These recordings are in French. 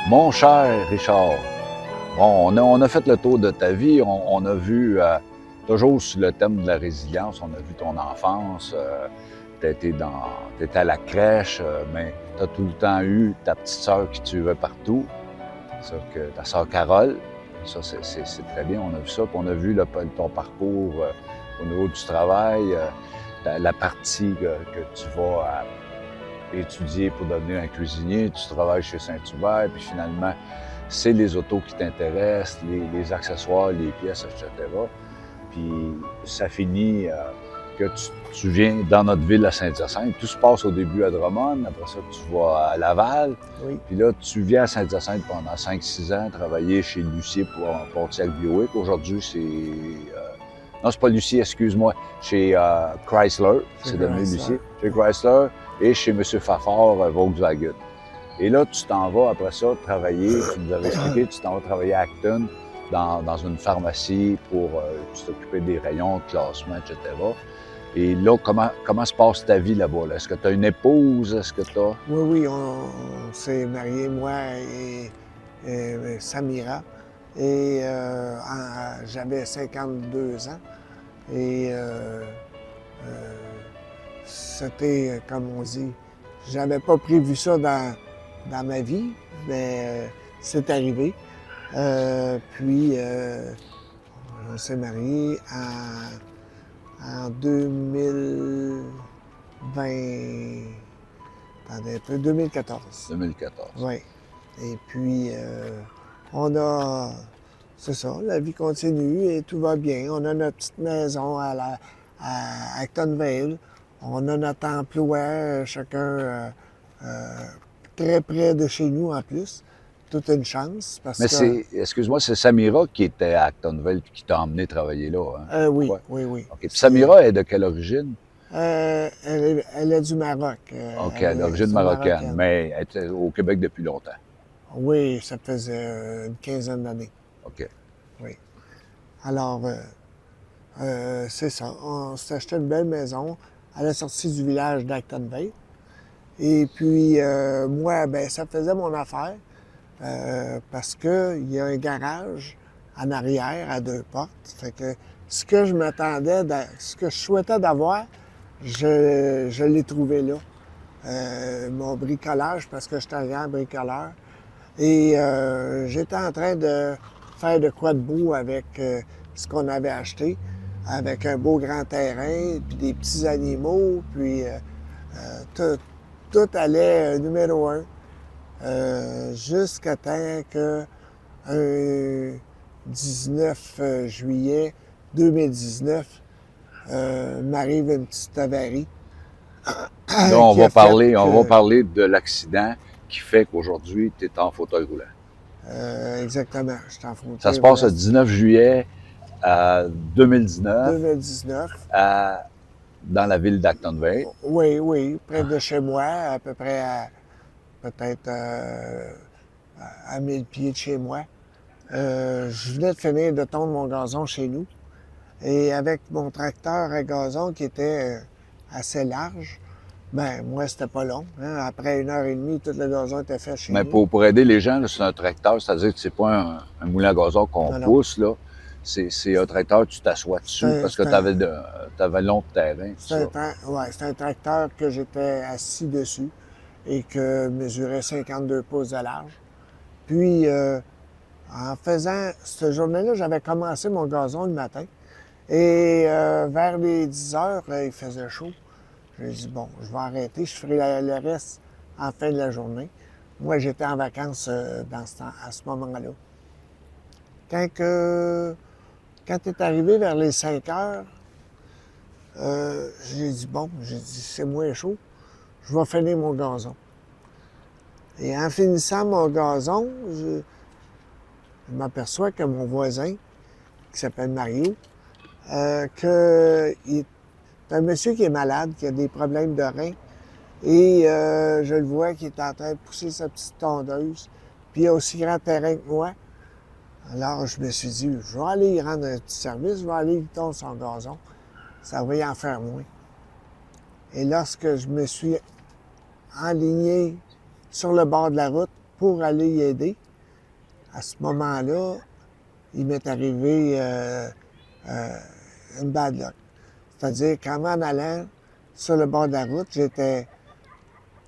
Mon cher Richard, bon, on a fait le tour de ta vie, on a vu toujours sur le thème de la résilience, on a vu ton enfance, t'étais à la crèche, mais tu as tout le temps eu ta petite sœur qui te suivait partout, ça, ta sœur Carole, ça c'est très bien, on a vu ça, puis on a vu ton parcours au niveau du travail, la partie que tu vas étudier pour devenir un cuisinier, tu travailles chez Saint-Hubert, puis finalement, c'est les autos qui t'intéressent, les accessoires, les pièces, etc. Puis ça finit que tu viens dans notre ville à Saint-Hyacinthe. Tout se passe au début à Drummond, après ça, tu vas à Laval. Oui. Puis là, tu viens à Saint-Hyacinthe pendant 5-6 ans, travailler chez Lucier pour Pontiac Buick. Aujourd'hui, c'est... non, c'est pas Lucier, excuse-moi. Chez Chrysler, c'est devenu Lucier. Chez Chrysler et chez M. Fafard, Volkswagen. Et là, tu t'en vas après ça travailler, tu nous avais expliqué, tu t'en vas travailler à Acton dans une pharmacie pour t'occuper des rayons, de classement, etc. Et là, comment se passe ta vie là-bas? Là? Est-ce que tu as une épouse? Est-ce que tu as... Oui, on s'est mariés, moi et Samira. Et j'avais 52 ans. Et c'était, comme on dit, j'avais pas prévu ça dans ma vie, mais c'est arrivé. Puis, on s'est mariés en 2020. Attendez un peu, 2014. 2014. Oui. Et puis, c'est ça, la vie continue et tout va bien. On a notre petite maison à Actonville. On a notre emploi, chacun très près de chez nous en plus. Toute une chance parce Mais que... excuse-moi, c'est Samira qui était à Actonville et qui t'a emmené travailler là, hein? Oui, Ouais. oui. OK. Puis Samira est de quelle origine? Elle est du Maroc. OK, à l'origine marocaine, mais elle était au Québec depuis longtemps. Oui, ça faisait une quinzaine d'années. OK. Oui. Alors, c'est ça. On s'est acheté une belle maison à la sortie du village d'Actonville. Et puis, moi, ben ça faisait mon affaire parce qu'il y a un garage en arrière à 2 portes. Fait que ce que je m'attendais, ce que je souhaitais d'avoir, je l'ai trouvé là. Mon bricolage, parce que j'étais un grand bricoleur. Et j'étais en train de faire de quoi de beau avec ce qu'on avait acheté, avec un beau grand terrain, puis des petits animaux, puis tout allait numéro un, jusqu'à temps que un 19 juillet 2019 m'arrive une petite avarie. Là, on va parler de l'accident qui fait qu'aujourd'hui, tu es en fauteuil roulant. Exactement, je suis en fauteuil Ça se passe roulant. le 19 juillet 2019 2019. dans la ville d'Actonville. Oui, près de chez moi, à peu près peut-être à 1000 pieds de chez moi. Je venais de finir de tondre mon gazon chez nous. Et avec mon tracteur à gazon qui était assez large, ben moi, c'était pas long. Hein. Après 1 heure et demie, tout le gazon était fait chez Mais nous. pour aider les gens, c'est un tracteur, c'est-à-dire que c'est pas un moulin à gazon qu'on Non. pousse, là. C'est un tracteur, tu t'assois dessus parce que tu avais long de terrain. C'est un tracteur que j'étais assis dessus et que mesurait 52 pouces de large. Puis, en faisant cette journée-là, j'avais commencé mon gazon le matin. Et vers les 10 heures, il faisait chaud. J'ai dit, bon, je vais arrêter, je ferai le reste en fin de la journée. Moi, j'étais en vacances à ce moment-là. Quand tu es arrivé vers les 5 heures, j'ai dit, c'est moins chaud, je vais finir mon gazon. Et en finissant mon gazon, je m'aperçois que mon voisin, qui s'appelle Mario, c'est un monsieur qui est malade, qui a des problèmes de reins. Et je le vois qui est en train de pousser sa petite tondeuse. Puis il a aussi grand terrain que moi. Alors je me suis dit, je vais aller y rendre un petit service, je vais aller lui tondre son gazon. Ça va y en faire moins. Et lorsque je me suis enligné sur le bord de la route, pour aller y aider. À ce moment-là, il m'est arrivé une bad luck. C'est-à-dire qu'en m'en allant sur le bord de la route, il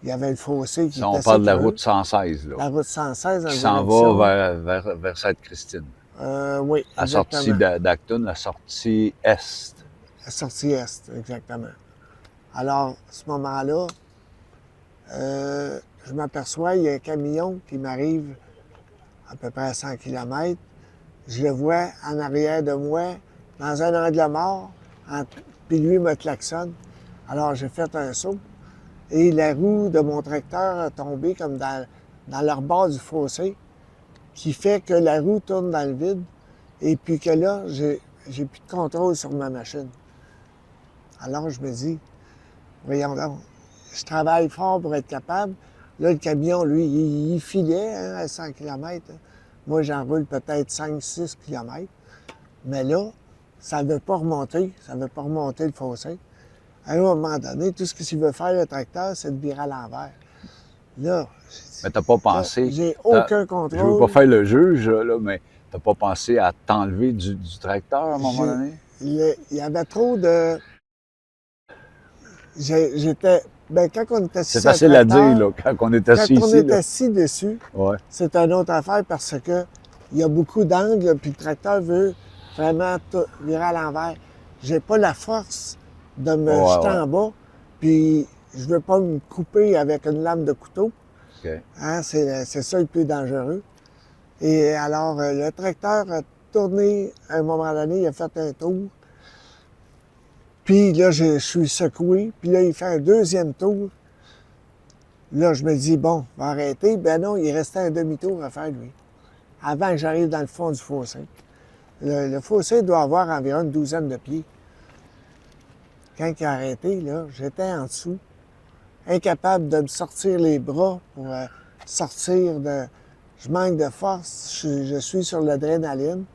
y avait le fossé qui Ça, était on parle de la creux. route 116, là, La route 116 en qui s'en direction. va vers Sainte-Christine. Oui, La exactement. sortie d'Acton, la sortie est. La sortie est, exactement. Alors, à ce moment-là, je m'aperçois, il y a un camion qui m'arrive à peu près à 100 km. Je le vois en arrière de moi, dans un angle mort, puis lui me klaxonne. Alors, j'ai fait un saut et la roue de mon tracteur a tombé comme dans le rebord du fossé, qui fait que la roue tourne dans le vide et puis que là, j'ai plus de contrôle sur ma machine. Alors, je me dis, voyons donc, je travaille fort pour être capable. Là, le camion, lui, il filait hein, à 100 km. Moi, j'en roule peut-être 5-6 km. Mais là, ça ne veut pas remonter. Ça ne veut pas remonter le fossé. À un moment donné, tout ce qu'il veut faire, le tracteur, c'est de virer à l'envers. Là, Mais t'as pas pensé. j'ai aucun Je veux contrôle. pas faire le juge, là, mais t'as pas pensé à t'enlever du tracteur à un moment donné? Il y avait trop de... J'étais... Ben, quand on était assis C'est sur le facile à dire, tracteur, là, quand on est assis quand on ici. est Là. assis dessus, Ouais. c'est une autre affaire parce que il y a beaucoup d'angles, puis le tracteur veut vraiment tout virer à l'envers. J'ai pas la force de me Ouais, jeter ouais. en bas, puis je veux pas me couper avec une lame de couteau. OK. Hein, c'est ça le plus dangereux. Et alors, le tracteur a tourné à un moment donné, il a fait un tour. Puis là, je suis secoué. Puis là, il fait un deuxième tour. Là, je me dis, bon, on va arrêter. Ben non, il restait un demi-tour à faire, lui, avant que j'arrive dans le fond du fossé. Le fossé doit avoir environ une douzaine de pieds. Quand il a arrêté, là, j'étais en dessous, incapable de me sortir les bras pour sortir de... Je manque de force, je suis sur l'adrénaline.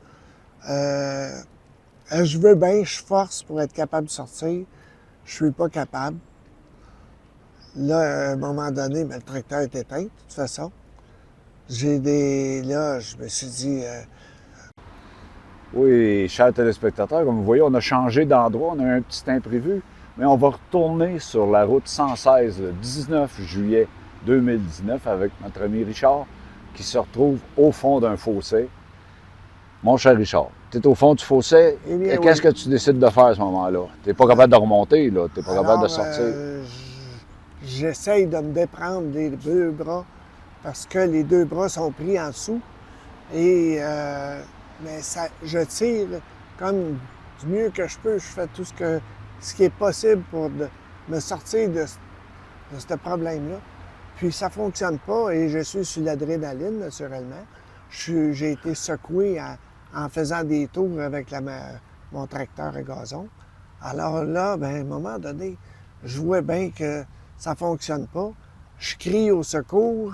Je veux bien, je force pour être capable de sortir. Je suis pas capable. Là, à un moment donné, ben, le tracteur est éteint, de toute façon. Là, je me suis dit... Oui, chers téléspectateurs, comme vous voyez, on a changé d'endroit, on a un petit imprévu, mais on va retourner sur la route 116 le 19 juillet 2019 avec notre ami Richard qui se retrouve au fond d'un fossé. Mon cher Richard, tu es au fond du fossé, Eh bien, et qu'est-ce oui. que tu décides de faire à ce moment-là? Tu n'es pas capable de remonter, là, tu n'es pas capable de sortir. J'essaye de me déprendre des deux bras parce que les deux bras sont pris en dessous. Et mais je tire comme du mieux que je peux. Je fais tout ce qui est possible pour me sortir de ce problème-là. Puis ça ne fonctionne pas et je suis sur l'adrénaline, naturellement. J'ai été secoué en faisant des tours avec mon tracteur à gazon. Alors là, ben, à un moment donné, je vois bien que ça ne fonctionne pas. Je crie au secours,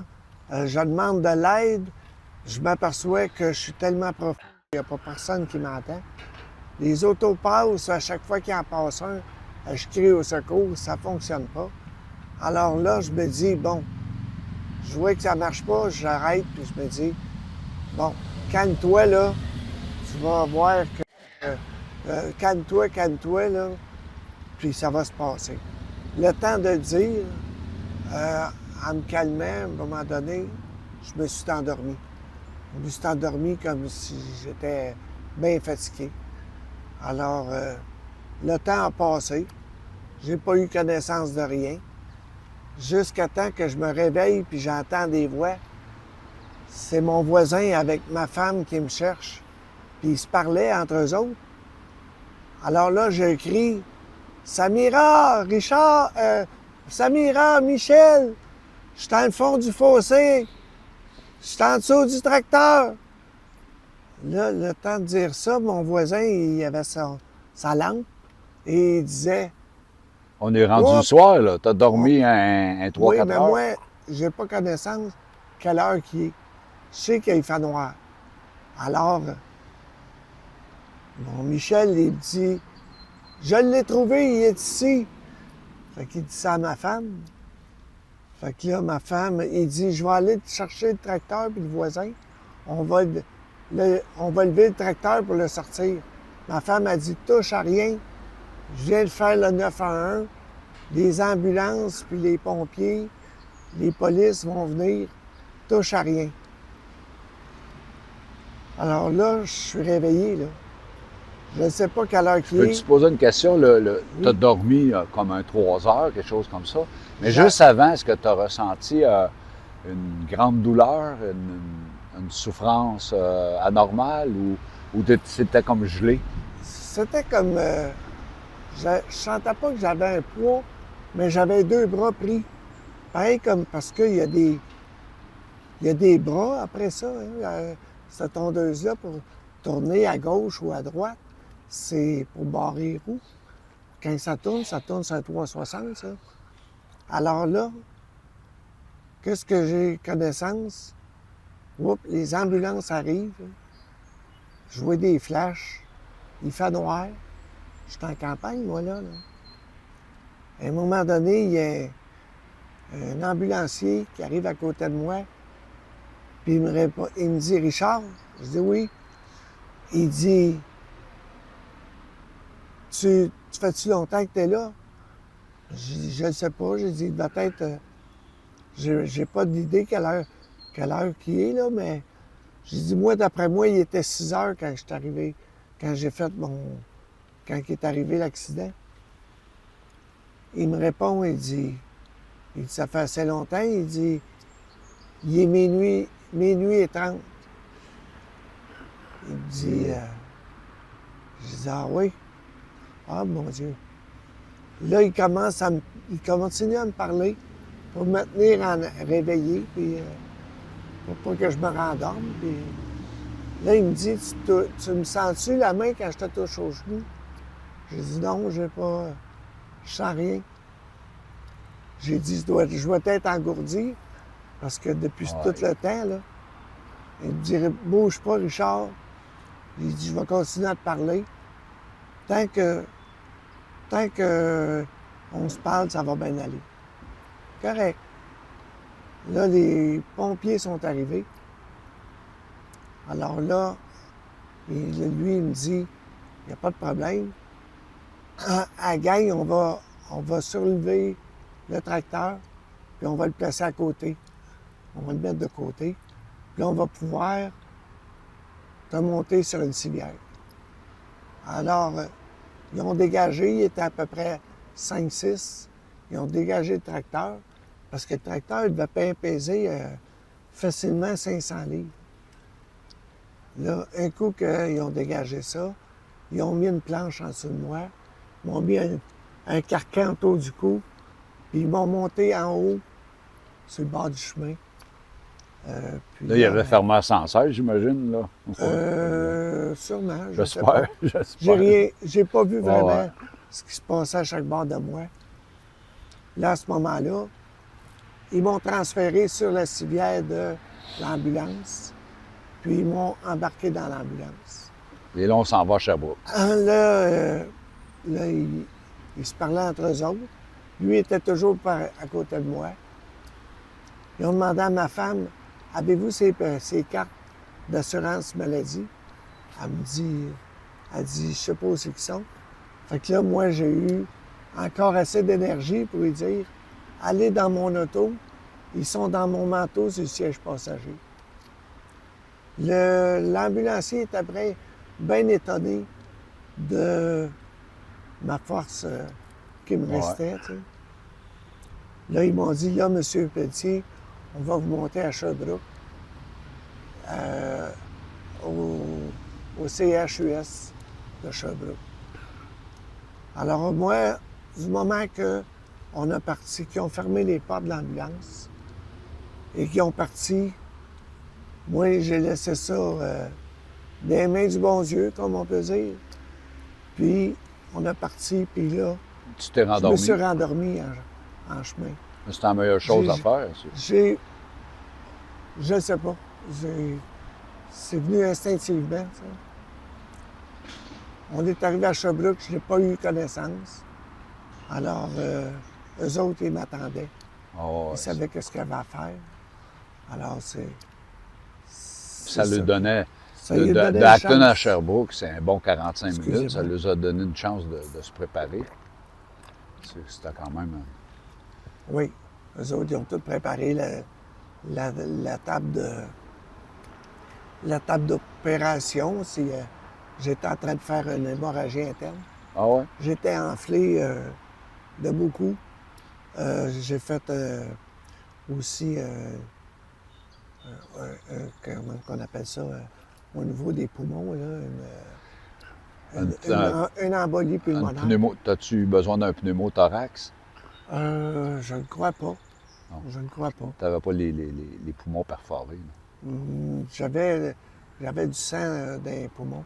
je demande de l'aide. Je m'aperçois que je suis tellement profond qu'il n'y a pas personne qui m'entend. Les autos passent, à chaque fois qu'il en passe un, je crie au secours, ça ne fonctionne pas. Alors là, je me dis, bon, je vois que ça ne marche pas, j'arrête, puis je me dis, bon, calme-toi, là, tu vas voir que, calme-toi, là, puis ça va se passer. Le temps de le dire, en me calmant, à un moment donné, je me suis endormi. Je me suis endormi comme si j'étais bien fatigué. Alors, le temps a passé. J'ai pas eu connaissance de rien. Jusqu'à temps que je me réveille puis j'entends des voix. C'est mon voisin avec ma femme qui me cherche. Puis ils se parlaient entre eux autres. Alors là, je crie « Samira, Richard, Samira, Michel, je suis dans le fond du fossé. Je suis en dessous du tracteur. » Là, le temps de dire ça, mon voisin, il avait sa lampe et il disait... On est rendu le Oups! soir, là. Tu as dormi un 3-4 Oui, mais heures. moi, j'ai pas connaissance quelle heure qu'il est. Je sais qu'il fait noir. Alors, mon Michel, il dit, je l'ai trouvé, il est ici. Fait qu'il dit ça à ma femme. Fait que là, ma femme, il dit, je vais aller te chercher le tracteur puis le voisin. On va, on va lever le tracteur pour le sortir. Ma femme a dit, touche à rien. Je viens de faire le 911. Les ambulances puis les pompiers, les polices vont venir. Touche à rien. Alors là, je suis réveillé, là. Je ne sais pas quelle heure qu'il Peux-tu est. te poser une question? Tu as Oui. dormi comme un 3 heures, quelque chose comme ça. Mais Exact. juste avant, est-ce que tu as ressenti une grande douleur, une souffrance anormale ou c'était comme gelé? C'était comme... je sentais pas que j'avais un poids, mais j'avais 2 bras pris. Pareil comme parce qu'il y a des bras après ça, hein, cette tondeuse-là, pour tourner à gauche ou à droite. C'est pour barrer les roues. Quand ça tourne sur un 360, ça. Alors là, qu'est-ce que j'ai connaissance? Oups, les ambulances arrivent. Je vois des flashs. Il fait noir. Je suis en campagne, moi, là. À un moment donné, il y a un ambulancier qui arrive à côté de moi. Puis il me dit, Richard? Je dis oui. Il dit, tu fais-tu longtemps que tu es là? Je ne sais pas. J'ai dit, peut-être, j'ai pas d'idée quelle heure qu'il est, là, mais j'ai dit, moi, d'après moi, il était 6 heures quand je suis arrivé, quand quand il est arrivé l'accident. Il me répond, il dit, ça fait assez longtemps, il dit, il est minuit et 30. Il me dit, je dis, ah oui? Ah, mon Dieu. Là, il continue à me parler pour me tenir réveillé, puis pour pas que je me rendorme. Puis là, il me dit, tu me sens-tu la main quand je te touche au genou? J'ai dit, non, je sens rien. J'ai dit, je dois être engourdi, parce que depuis tout le temps, là, il me dit, bouge pas, Richard. J'ai dit, je vais continuer à te parler. Tant que on se parle, ça va bien aller. Correct. Là, les pompiers sont arrivés. Alors là, lui, il me dit, il n'y a pas de problème. À la gang, on va surlever le tracteur, puis on va le placer à côté. On va le mettre de côté. Puis là, on va pouvoir te monter sur une civière. Alors, ils ont dégagé, il était à peu près 5-6. Ils ont dégagé le tracteur, parce que le tracteur, il devait pas peser facilement 500 livres. Là, un coup qu'ils ont dégagé ça, ils ont mis une planche en dessous de moi, ils m'ont mis un carcan autour du cou, puis ils m'ont monté en haut, sur le bord du chemin. Puis Là, il avait fermé l'ascenseur, j'imagine, là. Sûrement, je sais pas. J'espère. J'ai pas vu vraiment Ouais. ce qui se passait à chaque bord de moi. Là, à ce moment-là, ils m'ont transféré sur la civière de l'ambulance, puis ils m'ont embarqué dans l'ambulance. Et là, on s'en va à Sherbrooke. Là, ils se parlaient entre eux autres. Lui était toujours à côté de moi. Ils ont demandé à ma femme, avez-vous ces cartes d'assurance maladie? Elle dit, je sais pas où c'est qu'ils sont. Fait que là, moi, j'ai eu encore assez d'énergie pour lui dire, allez dans mon auto, ils sont dans mon manteau sur le siège passager. L'ambulancier est après bien étonné de ma force qui me restait. Tu sais. Là, ils m'ont dit, là, M. Pelletier, on va vous monter à Sherbrooke, au CHUS de Sherbrooke. Alors moi, du moment qu'on a parti, qu'ils ont fermé les portes de l'ambulance et qu'ils ont parti, moi, j'ai laissé ça dans les mains du bon Dieu, comme on peut dire. Puis, on a parti, puis là, Tu t'es je me rendormi. suis rendormi en chemin. C'est la meilleure chose à faire. Ça. Je ne sais pas. C'est venu instinctivement, ça. On est arrivé à Sherbrooke, je n'ai pas eu connaissance. Alors, eux autres, ils m'attendaient. Ah ouais, Il savait qu'est-ce qu'il avait à faire. Alors, c'est ça lui ça. donnait, Ça lui de donnait une Acton à chance. Sherbrooke, c'est un bon 45 minutes. Ça Excusez-moi. lui a donné une chance de se préparer. C'était quand même... Oui. Eux autres, ils ont tous préparé la table de la table d'opération. Si j'étais en train de faire une hémorragie interne. Ah ouais? J'étais enflé de beaucoup. J'ai fait aussi, comment on appelle ça, au niveau des poumons, là, une embolie pulmonaire. As-tu besoin d'un pneumothorax? Je ne crois pas. Non. Je ne crois pas. Tu n'avais pas les poumons perforés. J'avais du sang dans les poumons.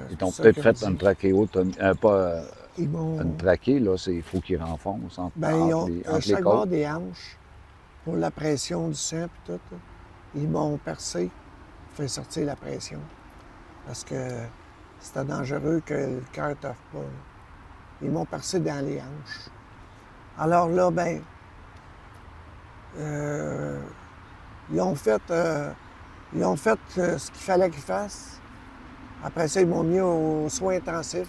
Ils t'ont ça peut-être qu'ils fait ont une dit. trachéotomie, Ils m'ont. une trachée, là, il faut qu'ils renfoncent Ben, ils ont, entre les chaque bord côtes. des hanches, pour la pression du sang et tout, là, ils m'ont percé, fait sortir la pression. Parce que c'était dangereux que le cœur ne t'offre pas. Là. Ils m'ont percé dans les hanches. Alors là, ben, ils ont fait, ce qu'il fallait qu'ils fassent. Après ça, ils m'ont mis aux soins intensifs.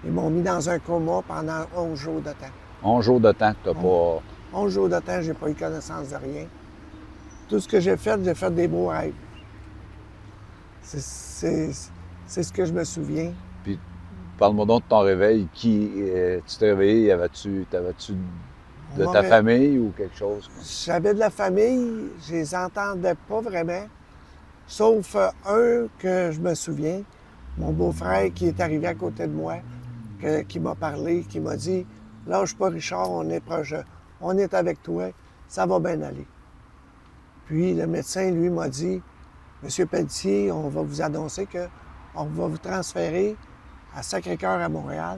Ils m'ont mis dans un coma pendant 11 jours de temps. 11 jours de temps que tu n'as pas... 11 jours de temps, j'ai pas eu connaissance de rien. Tout ce que j'ai fait des beaux rêves. C'est ce que je me souviens. Puis, parle-moi donc de ton réveil. Tu t'es réveillé, t'avais-tu de ta famille ou quelque chose? J'avais de la famille, je les entendais pas vraiment. Sauf un que je me souviens, mon beau-frère qui est arrivé à côté de moi, qui m'a parlé, qui m'a dit « Lâche pas Richard, on est proche, on est avec toi, ça va bien aller. » Puis le médecin, lui, m'a dit « Monsieur Pelletier, on va vous annoncer qu'on va vous transférer à Sacré-Cœur à Montréal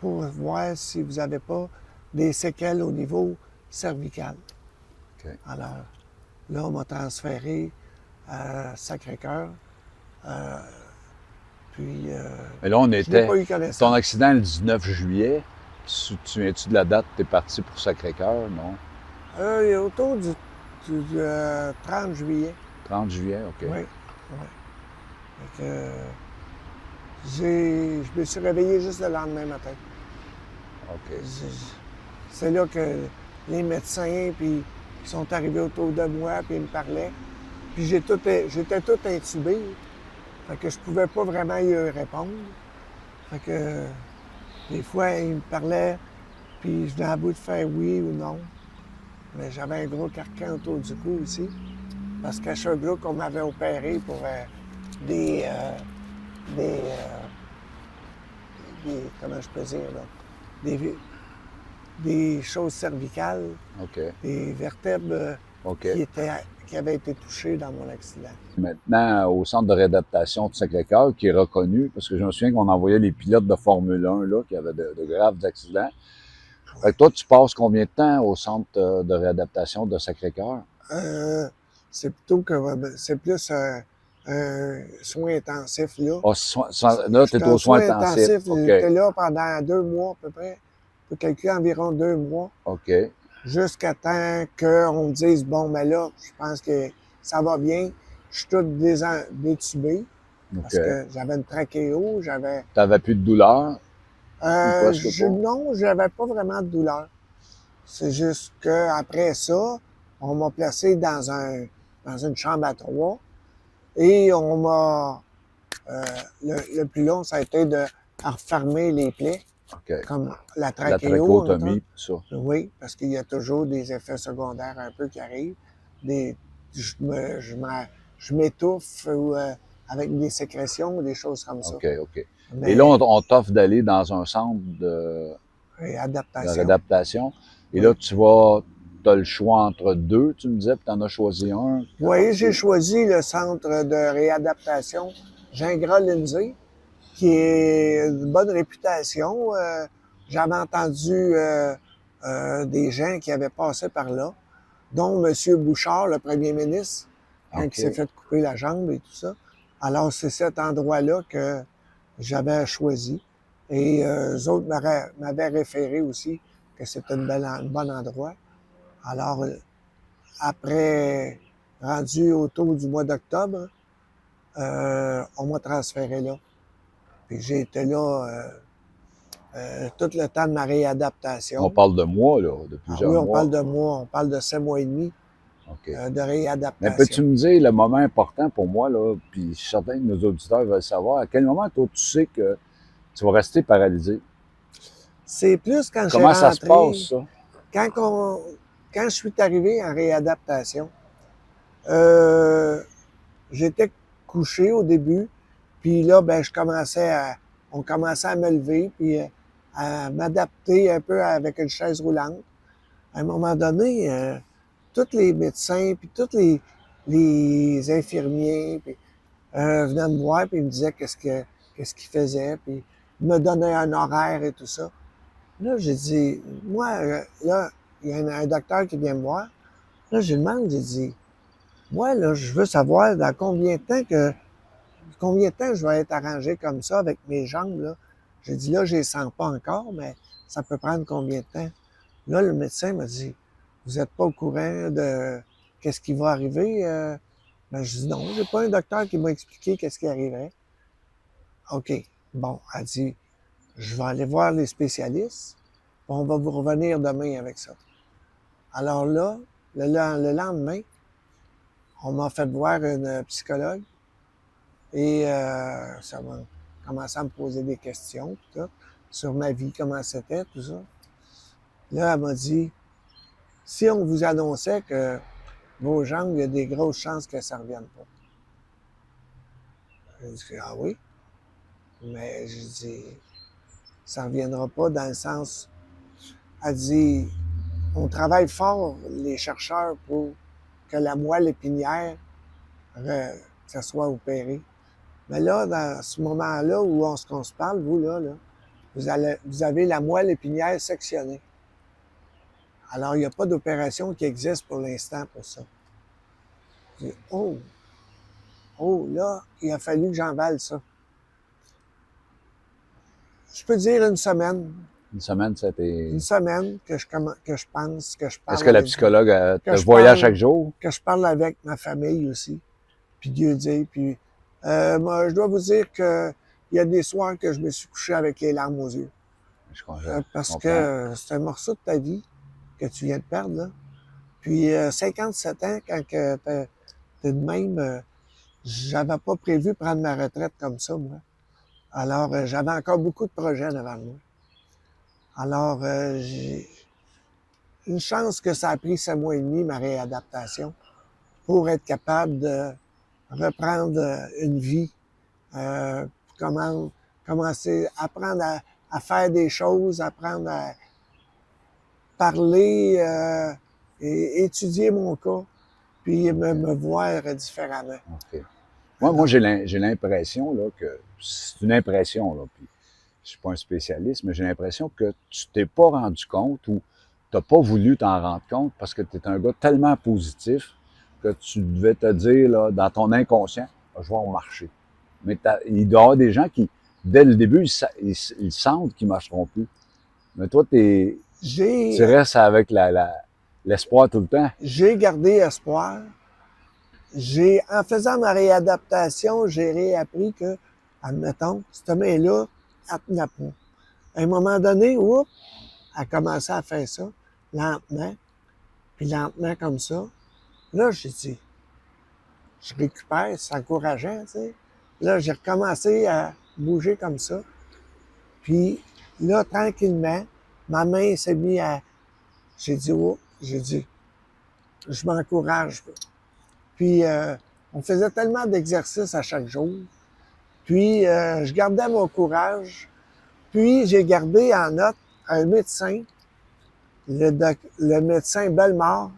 pour voir si vous n'avez pas des séquelles au niveau cervical. Okay. » Alors, là, on m'a transféré à Sacré-Cœur. Puis, Mais là, on je n'ai était... pas eu connaissance. Ton accident le 19 juillet. Tu te souviens-tu de la date que tu es parti pour Sacré-Cœur, non? Autour du 30 juillet. 30 juillet, OK. Oui. Je me suis réveillé juste le lendemain matin. OK. C'est là que les médecins puis, ils sont arrivés autour de moi puis ils me parlaient. Puis j'étais tout intubé. Fait que je pouvais pas vraiment y répondre. Fait que des fois, ils me parlaient, puis je venais à bout de faire oui ou non. Mais j'avais un gros carcan autour du cou aussi. Parce qu'à Sherbrooke, on m'avait opéré pour des comment je peux dire, là, des choses cervicales, OK. des vertèbres OK. qui avaient été touchées dans mon accident. Maintenant, au centre de réadaptation de Sacré-Cœur, qui est reconnu, parce que je me souviens qu'on envoyait les pilotes de Formule 1 là, qui avaient de graves accidents. Fait que toi, tu passes combien de temps au centre de réadaptation de Sacré-Cœur? C'est plutôt que c'est plus soins intensifs là. Oh, là, tu es aux soins intensifs. OK. J'étais là pendant 2 mois à peu près. Je peux calculer environ 2 mois. OK. Jusqu'à temps qu'on me dise, bon, mais là, je pense que ça va bien. Je suis tout détubé. Parce que j'avais une trachéo, j'avais... Tu n'avais plus de douleur? Non, je n'avais pas vraiment de douleur. C'est juste qu'après ça, on m'a placé dans une chambre à 3 et on m'a... le plus long, ça a été de refermer les plaies. OK. Comme la La trachéo. trachéotomie, tout ça. Oui, parce qu'il y a toujours des effets secondaires un peu qui arrivent. Je m'étouffe avec des sécrétions ou des choses comme ça. OK. Mais et là, on t'offre d'aller dans un centre de réadaptation. Et là, tu as le choix entre deux, tu me disais, puis tu en as choisi un. Oui, j'ai choisi le centre de réadaptation Gingras-Lindsay, qui est une bonne réputation. J'avais entendu des gens qui avaient passé par là, dont M. Bouchard, le premier ministre, quand il s'est fait couper la jambe et tout ça. Alors, c'est cet endroit-là que j'avais choisi. Et eux autres m'avaient référé aussi que c'était un bon endroit. Alors, après, rendu autour du mois d'octobre, on m'a transféré là. Puis j'ai été là tout le temps de ma On réadaptation. parle de mois, là, de Ah plusieurs oui, on mois. parle de mois, on parle de 5 mois et demi OK. de Mais réadaptation. peux-tu me dire le moment important pour moi, là, puis certains de nos auditeurs veulent savoir, à quel moment, toi, tu sais que tu vas rester paralysé? C'est plus quand je suis Comment ça se rentré, passe, ça? quand je suis arrivé en réadaptation, j'étais couché au début, puis là, ben, on commençait à me lever, puis à m'adapter un peu avec une chaise roulante. À un moment donné, tous les médecins, puis tous les infirmiers, puis, venaient me voir, puis ils me disaient qu'est-ce qu'ils faisaient, puis ils me donnaient un horaire et tout ça. Là, j'ai dit, moi, là, il y a un docteur qui vient me voir. Là, je lui demande, j'ai dit, moi, là, je veux savoir dans combien de temps je vais être arrangé comme ça avec mes jambes, là. J'ai dit, là, je les sens pas encore, mais ça peut prendre combien de temps? Là, le médecin m'a dit, vous n'êtes pas au courant de qu'est-ce qui va arriver? Ben, je dis, non, j'ai pas un docteur qui m'a expliqué qu'est-ce qui arriverait. OK. Bon, elle dit, je vais aller voir les spécialistes, puis on va vous revenir demain avec ça. Alors là, le lendemain, on m'a fait voir une psychologue et ça m'a commencé à me poser des questions tout, sur ma vie, comment c'était, tout ça. Là, elle m'a dit, si on vous annonçait que vos jambes, il y a des grosses chances que ça ne revienne pas. J'ai dit, ah oui? Mais j'ai dit, ça ne reviendra pas dans le sens, elle dit, on travaille fort, les chercheurs, pour que la moelle épinière, que ça soit opéré. Mais là, dans ce moment-là où on se parle, vous, là, vous avez la moelle épinière sectionnée. Alors, il n'y a pas d'opération qui existe pour l'instant pour ça. J'ai dit, oh, là, il a fallu que j'emballe ça. Je peux dire une semaine. Une semaine, c'était... Une semaine que je pense, que je parle. Est-ce que la avec- psychologue que te je voyait à parle- chaque jour? Que je parle avec ma famille aussi. Puis Dieu dit. Puis, moi, je dois vous dire que il y a des soirs que je me suis couché avec les larmes aux yeux. Je comprends. Parce que c'est un morceau de ta vie que tu viens de perdre, là. Puis 57 ans, quand t'es de même, j'avais pas prévu prendre ma retraite comme ça, moi. Alors, j'avais encore beaucoup de projets devant moi. Alors, j'ai une chance que ça a pris 5 mois et demi, ma réadaptation, pour être capable de reprendre une vie, commencer, apprendre à faire des choses, apprendre à parler, et étudier mon cas, puis me voir différemment. OK. Moi, j'ai l'impression là, que c'est une impression, là, puis je suis pas un spécialiste, mais j'ai l'impression que tu t'es pas rendu compte ou tu n'as pas voulu t'en rendre compte parce que tu es un gars tellement positif que tu devais te dire là, dans ton inconscient, ah, je vais en marcher. Mais il doit y avoir des gens qui, dès le début, ils sentent qu'ils ne marcheront plus. Mais toi, tu restes avec l'espoir tout le temps. J'ai gardé espoir. En faisant ma réadaptation, j'ai réappris que, admettons, cette main-là, elle tenait pas. À un moment donné, oups, elle a commencé à faire ça, lentement, puis lentement comme ça. Là, j'ai dit, je récupère, c'est encourageant, tu sais. Là, j'ai recommencé à bouger comme ça. Puis là, tranquillement, ma main s'est mise à... J'ai dit, oh, je m'encourage. Puis, on faisait tellement d'exercices à chaque jour. Puis, je gardais mon courage. Puis, j'ai gardé en note un médecin, le médecin Bellemare,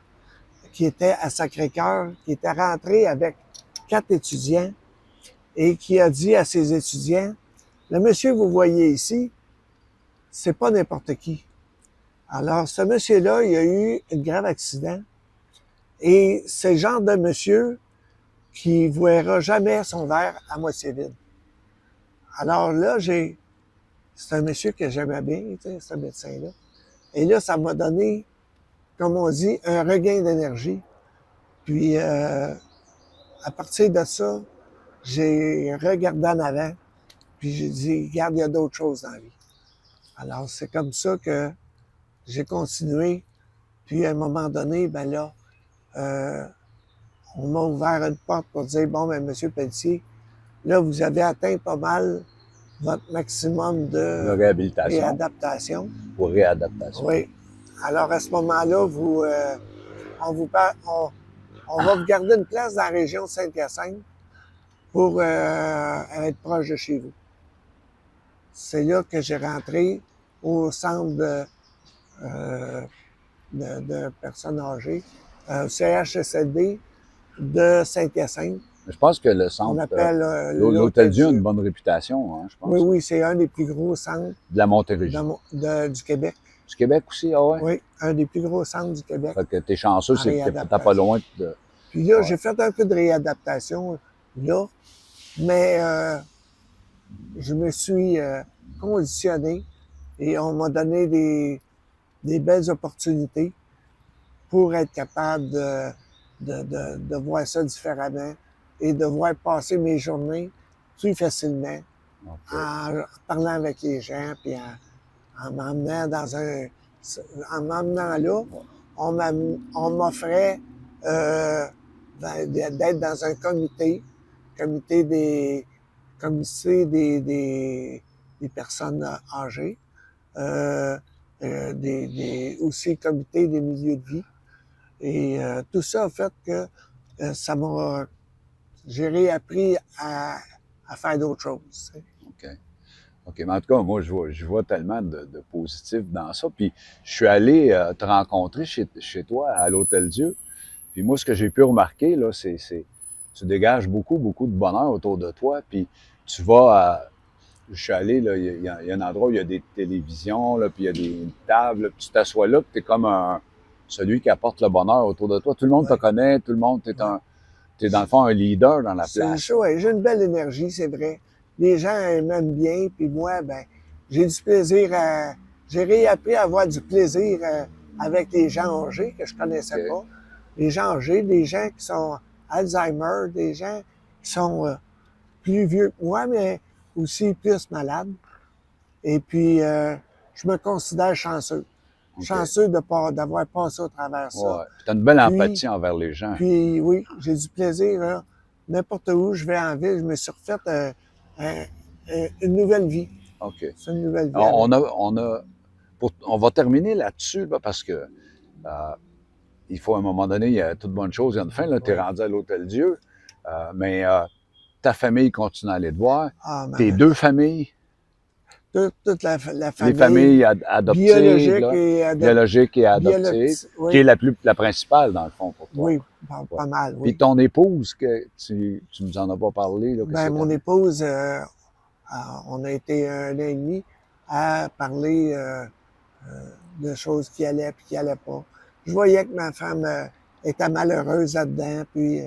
qui était à Sacré-Cœur, qui était rentré avec 4 étudiants et qui a dit à ses étudiants, le monsieur que vous voyez ici, c'est pas n'importe qui. Alors, ce monsieur-là, il a eu un grave accident et c'est le genre de monsieur qui ne verra jamais son verre à moitié vide. Alors là, c'est un monsieur que j'aimais bien, tu sais, ce médecin-là. Et là, ça m'a donné, comme on dit, un regain d'énergie. Puis, à partir de ça, j'ai regardé en avant, puis j'ai dit, regarde, il y a d'autres choses dans la vie. Alors, c'est comme ça que j'ai continué. Puis, à un moment donné, ben là, on m'a ouvert une porte pour dire, bon, ben, Monsieur Pelletier, là, vous avez atteint pas mal votre maximum De de réhabilitation réadaptation. ou réadaptation. Oui. Alors, à ce moment-là, on va vous garder une place dans la région de Saint-Hyacinthe pour être proche de chez vous. C'est là que j'ai rentré au centre de personnes âgées, au CHSLD de Saint-Hyacinthe. Je pense que le On centre, appelle l'Hôtel-Dieu a une bonne réputation, hein, je pense. Oui, oui, c'est un des plus gros centres De la Montérégie. du Québec. Du Québec aussi, ah ouais? Oui, un des plus gros centres du Québec. Fait que t'es chanceux, En c'est que t'es réadaptation. pas loin de... Puis là, Ouais. j'ai fait un peu de réadaptation là, mais je me suis conditionné et on m'a donné des belles opportunités pour être capable de voir ça différemment et de voir passer mes journées plus facilement Okay. en parlant avec les gens puis en m'emmenant en m'emmenant là, on m'offrait d'être dans un comité des personnes âgées, aussi comité des milieux de vie. Et tout ça a fait que j'ai réappris à faire d'autres choses. OK. OK. Mais en tout cas, moi, je vois tellement de positif dans ça. Puis, je suis allé te rencontrer chez toi à l'Hôtel-Dieu. Puis moi, ce que j'ai pu remarquer, là, c'est tu dégages beaucoup, beaucoup de bonheur autour de toi. Puis, tu vas à... Je suis allé, là, il y a un endroit où il y a des télévisions, là, puis il y a une table, là, puis tu t'assois là, puis tu es comme celui qui apporte le bonheur autour de toi. Tout le monde te connaît, tout le monde, tu es dans le fond un leader dans la place. Ouais, j'ai une belle énergie, c'est vrai. Les gens m'aiment bien, puis moi, ben, j'ai du plaisir j'ai réappris à avoir du plaisir avec les gens âgés que je connaissais pas. Les gens âgés, des gens qui sont Alzheimer, des gens qui sont plus vieux que moi, mais aussi plus malades. Et puis, je me considère chanceux. Okay. Chanceux d'avoir passé au travers ça. Ouais. Tu as une belle empathie envers les gens. Puis, oui, j'ai du plaisir. Là. N'importe où je vais en ville, je me suis refait une nouvelle vie. OK. C'est une nouvelle vie. On va terminer là-dessus, là, parce que il faut à un moment donné, il y a toute bonne chose, il y a une fin. Tu es rendu à l'Hôtel-Dieu, mais ta famille continue à aller te voir. Tes deux familles. Toute la famille. Les familles adoptives. Biologiques et adoptives. Oui. Qui est la principale, dans le fond, pour toi. Oui, pas mal, oui. Puis ton épouse, que tu nous en as pas parlé. Là, ben, mon épouse, on a été 1 an et demi à parler de choses qui allaient et qui allaient pas. Je voyais que ma femme était malheureuse là-dedans, puis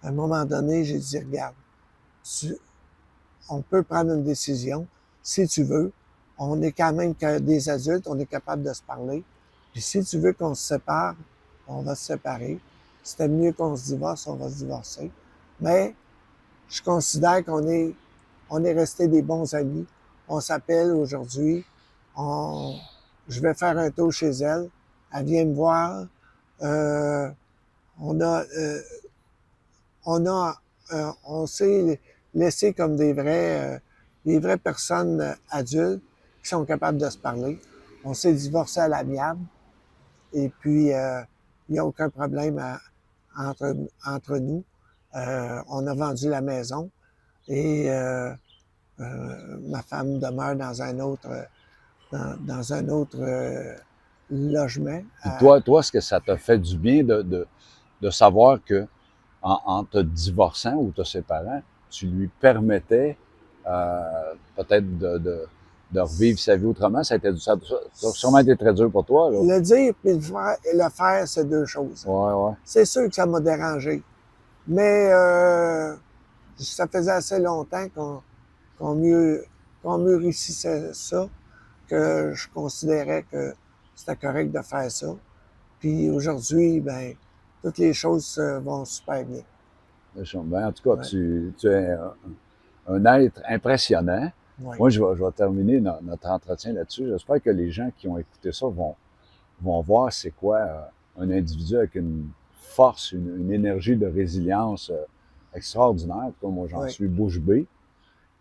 à un moment donné, j'ai dit, regarde, on peut prendre une décision, si tu veux. On est quand même des adultes, on est capable de se parler. Puis si tu veux qu'on se sépare, on va se séparer. Si c'était mieux qu'on se divorce, on va se divorcer. Mais je considère qu'on est restés des bons amis. On s'appelle aujourd'hui. Je vais faire un tour chez elle. Elle vient me voir. On s'est laissé comme des vraies personnes adultes qui sont capables de se parler. On s'est divorcé à l'amiable. Et puis, il n'y a aucun problème entre nous. On a vendu la maison et ma femme demeure dans un autre logement. Puis toi, est-ce que ça t'a fait du bien de savoir que en te divorçant ou te séparant, tu lui permettais peut-être de revivre sa vie autrement? Ça a sûrement été très dur pour toi. Là. Le dire et le faire, c'est deux choses. Ouais. C'est sûr que ça m'a dérangé. Mais ça faisait assez longtemps qu'on mûrissait ça que je considérais que c'était correct de faire ça. Puis aujourd'hui, ben toutes les choses vont super bien. Ben, en tout cas, Ouais. tu es un être impressionnant. Ouais. Moi, je vais terminer notre entretien là-dessus. J'espère que les gens qui ont écouté ça vont voir c'est quoi un individu avec une force, une énergie de résilience extraordinaire. Comme moi, j'en Ouais. suis bouche bée.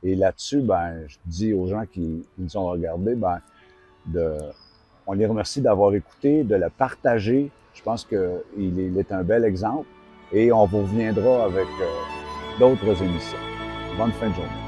Et là-dessus, ben, je dis aux gens qui nous ont regardés, ben, on les remercie d'avoir écouté, de le partager. Je pense qu'il est un bel exemple. Et on vous reviendra avec d'autres émissions. Bonne fin de journée.